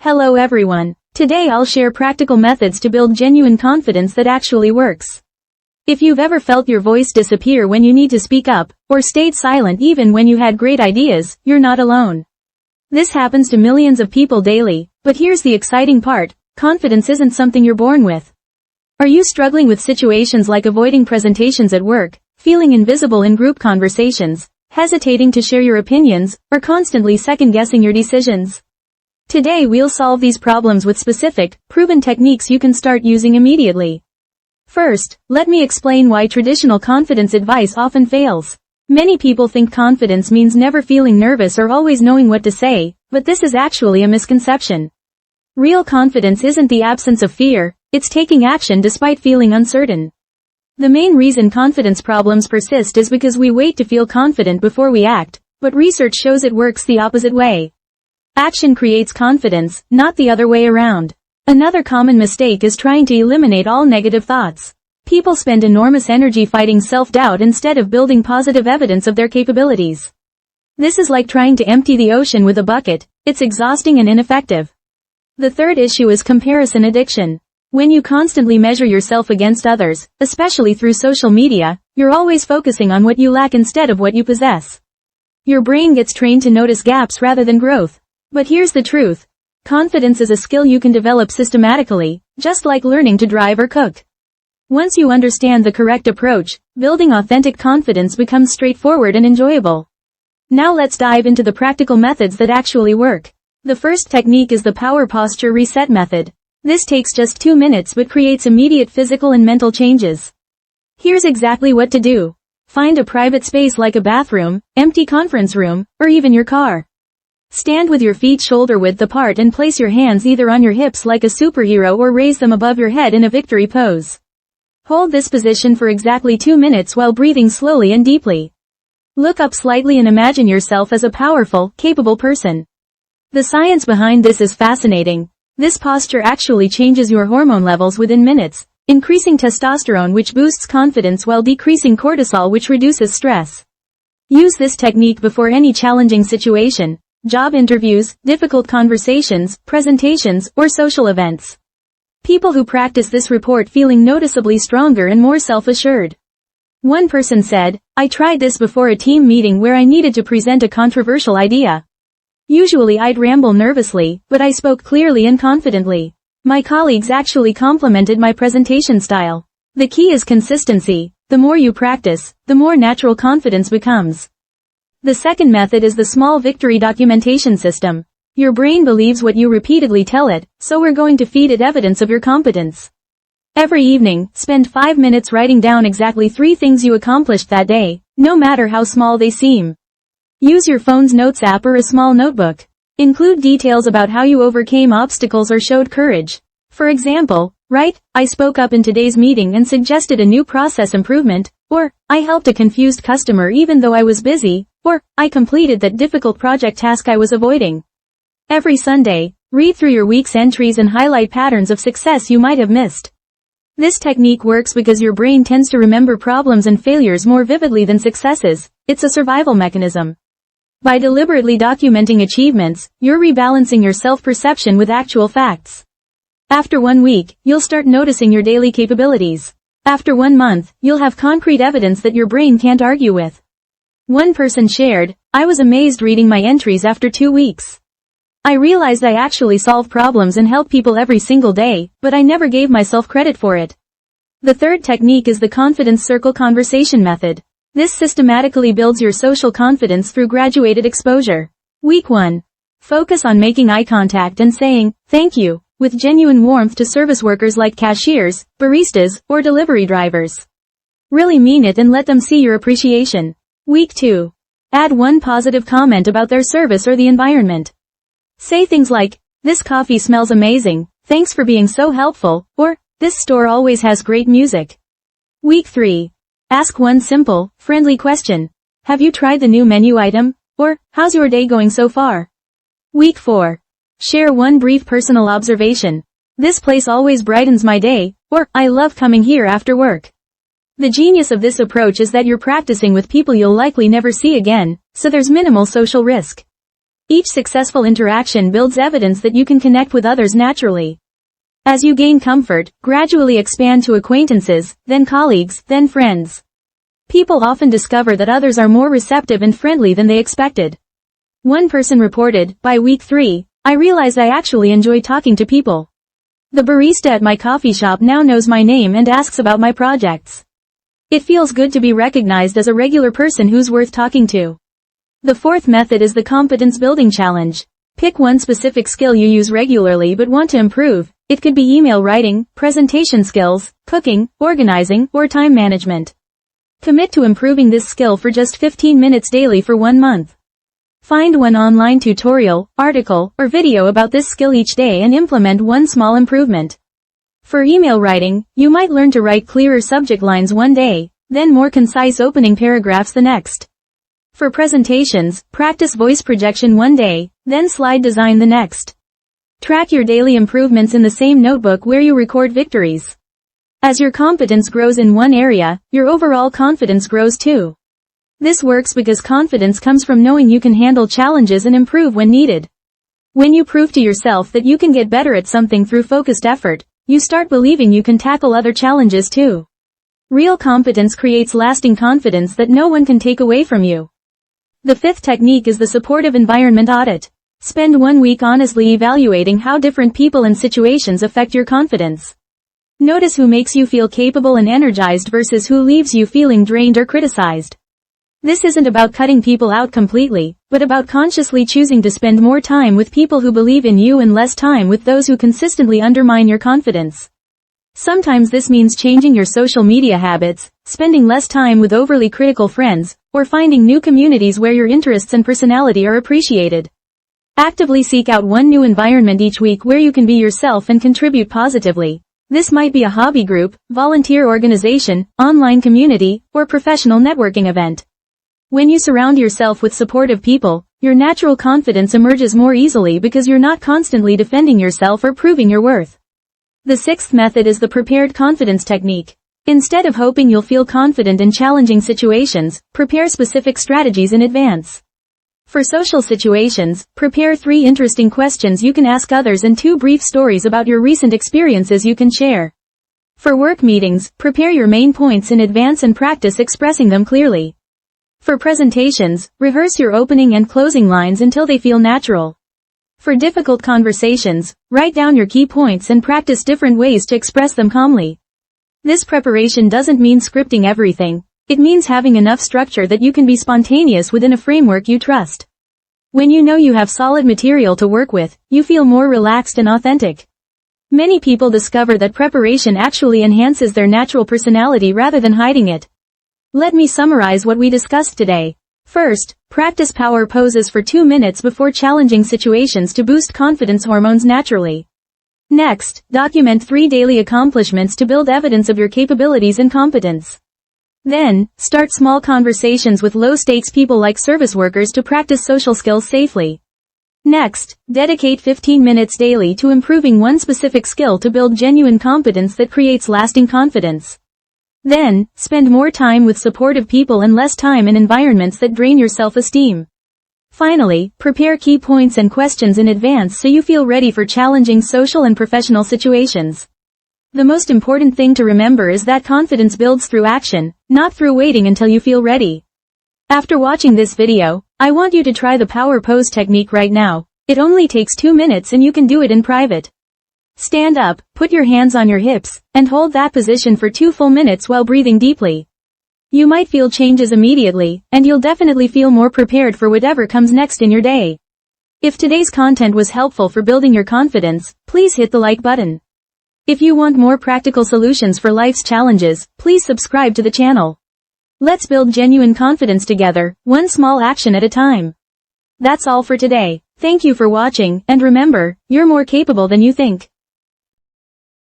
Hello everyone. Today I'll share practical methods to build genuine confidence that actually works. If you've ever felt your voice disappear when you need to speak up, or stayed silent even when you had great ideas, you're not alone. This happens to millions of people daily, but here's the exciting part: confidence isn't something you're born with. Are you struggling with situations like avoiding presentations at work, feeling invisible in group conversations, hesitating to share your opinions, or constantly second-guessing your decisions? Today we'll solve these problems with specific, proven techniques you can start using immediately. First, let me explain why traditional confidence advice often fails. Many people think confidence means never feeling nervous or always knowing what to say, but this is actually a misconception. Real confidence isn't the absence of fear, it's taking action despite feeling uncertain. The main reason confidence problems persist is because we wait to feel confident before we act, but research shows it works the opposite way. Action creates confidence, not the other way around. Another common mistake is trying to eliminate all negative thoughts. People spend enormous energy fighting self-doubt instead of building positive evidence of their capabilities. This is like trying to empty the ocean with a bucket. It's exhausting and ineffective. The third issue is comparison addiction. When you constantly measure yourself against others, especially through social media, you're always focusing on what you lack instead of what you possess. Your brain gets trained to notice gaps rather than growth. But here's the truth. Confidence is a skill you can develop systematically, just like learning to drive or cook. Once you understand the correct approach, building authentic confidence becomes straightforward and enjoyable. Now let's dive into the practical methods that actually work. The first technique is the power posture reset method. This takes just 2 minutes but creates immediate physical and mental changes. Here's exactly what to do. Find a private space like a bathroom, empty conference room, or even your car. Stand with your feet shoulder-width apart and place your hands either on your hips like a superhero or raise them above your head in a victory pose. Hold this position for exactly 2 minutes while breathing slowly and deeply. Look up slightly and imagine yourself as a powerful, capable person. The science behind this is fascinating. This posture actually changes your hormone levels within minutes, increasing testosterone which boosts confidence while decreasing cortisol which reduces stress. Use this technique before any challenging situation. Job interviews, difficult conversations, presentations, or social events. People who practice this report feeling noticeably stronger and more self-assured. One person said, "I tried this before a team meeting where I needed to present a controversial idea. Usually I'd ramble nervously, but I spoke clearly and confidently. My colleagues actually complimented my presentation style." The key is consistency. The more you practice, the more natural confidence becomes. The second method is the small victory documentation system. Your brain believes what you repeatedly tell it, so we're going to feed it evidence of your competence. Every evening, spend 5 minutes writing down exactly 3 things you accomplished that day, no matter how small they seem. Use your phone's notes app or a small notebook. Include details about how you overcame obstacles or showed courage. For example, write, "I spoke up in today's meeting and suggested a new process improvement," or, "I helped a confused customer even though I was busy," or, "I completed that difficult project task I was avoiding." Every Sunday, read through your week's entries and highlight patterns of success you might have missed. This technique works because your brain tends to remember problems and failures more vividly than successes. It's a survival mechanism. By deliberately documenting achievements, you're rebalancing your self-perception with actual facts. After 1 week, you'll start noticing your daily capabilities. After 1 month, you'll have concrete evidence that your brain can't argue with. One person shared, "I was amazed reading my entries after 2 weeks. I realized I actually solve problems and help people every single day, but I never gave myself credit for it." The third technique is the confidence circle conversation method. This systematically builds your social confidence through graduated exposure. Week 1. Focus on making eye contact and saying, "Thank you," with genuine warmth to service workers like cashiers, baristas, or delivery drivers. Really mean it and let them see your appreciation. Week 2. Add one positive comment about their service or the environment. Say things like, "This coffee smells amazing, thanks for being so helpful," or, "This store always has great music." Week 3. Ask one simple, friendly question. "Have you tried the new menu item?" or, "How's your day going so far?" Week 4. Share one brief personal observation. "This place always brightens my day," or, "I love coming here after work." The genius of this approach is that you're practicing with people you'll likely never see again, so there's minimal social risk. Each successful interaction builds evidence that you can connect with others naturally. As you gain comfort, gradually expand to acquaintances, then colleagues, then friends. People often discover that others are more receptive and friendly than they expected. One person reported, "By week 3, I realized I actually enjoy talking to people. The barista at my coffee shop now knows my name and asks about my projects. It feels good to be recognized as a regular person who's worth talking to." The fourth method is the competence building challenge. Pick one specific skill you use regularly but want to improve. It could be email writing, presentation skills, cooking, organizing, or time management. Commit to improving this skill for just 15 minutes daily for 1 month. Find one online tutorial, article, or video about this skill each day and implement one small improvement. For email writing, you might learn to write clearer subject lines one day, then more concise opening paragraphs the next. For presentations, practice voice projection one day, then slide design the next. Track your daily improvements in the same notebook where you record victories. As your competence grows in one area, your overall confidence grows too. This works because confidence comes from knowing you can handle challenges and improve when needed. When you prove to yourself that you can get better at something through focused effort, you start believing you can tackle other challenges too. Real competence creates lasting confidence that no one can take away from you. The fifth technique is the supportive environment audit. Spend 1 week honestly evaluating how different people and situations affect your confidence. Notice who makes you feel capable and energized versus who leaves you feeling drained or criticized. This isn't about cutting people out completely, but about consciously choosing to spend more time with people who believe in you and less time with those who consistently undermine your confidence. Sometimes this means changing your social media habits, spending less time with overly critical friends, or finding new communities where your interests and personality are appreciated. Actively seek out one new environment each week where you can be yourself and contribute positively. This might be a hobby group, volunteer organization, online community, or professional networking event. When you surround yourself with supportive people, your natural confidence emerges more easily because you're not constantly defending yourself or proving your worth. The sixth method is the prepared confidence technique. Instead of hoping you'll feel confident in challenging situations, prepare specific strategies in advance. For social situations, prepare 3 interesting questions you can ask others and 2 brief stories about your recent experiences you can share. For work meetings, prepare your main points in advance and practice expressing them clearly. For presentations, rehearse your opening and closing lines until they feel natural. For difficult conversations, write down your key points and practice different ways to express them calmly. This preparation doesn't mean scripting everything. It means having enough structure that you can be spontaneous within a framework you trust. When you know you have solid material to work with, you feel more relaxed and authentic. Many people discover that preparation actually enhances their natural personality rather than hiding it. Let me summarize what we discussed today. First, practice power poses for 2 minutes before challenging situations to boost confidence hormones naturally. Next, document 3 daily accomplishments to build evidence of your capabilities and competence. Then, start small conversations with low-stakes people like service workers to practice social skills safely. Next, dedicate 15 minutes daily to improving one specific skill to build genuine competence that creates lasting confidence. Then, spend more time with supportive people and less time in environments that drain your self-esteem. Finally, prepare key points and questions in advance so you feel ready for challenging social and professional situations. The most important thing to remember is that confidence builds through action, not through waiting until you feel ready. After watching this video, I want you to try the power pose technique right now. It only takes 2 minutes and you can do it in private. Stand up, put your hands on your hips, and hold that position for 2 full minutes while breathing deeply. You might feel changes immediately, and you'll definitely feel more prepared for whatever comes next in your day. If today's content was helpful for building your confidence, please hit the like button. If you want more practical solutions for life's challenges, please subscribe to the channel. Let's build genuine confidence together, one small action at a time. That's all for today. Thank you for watching, and remember, you're more capable than you think.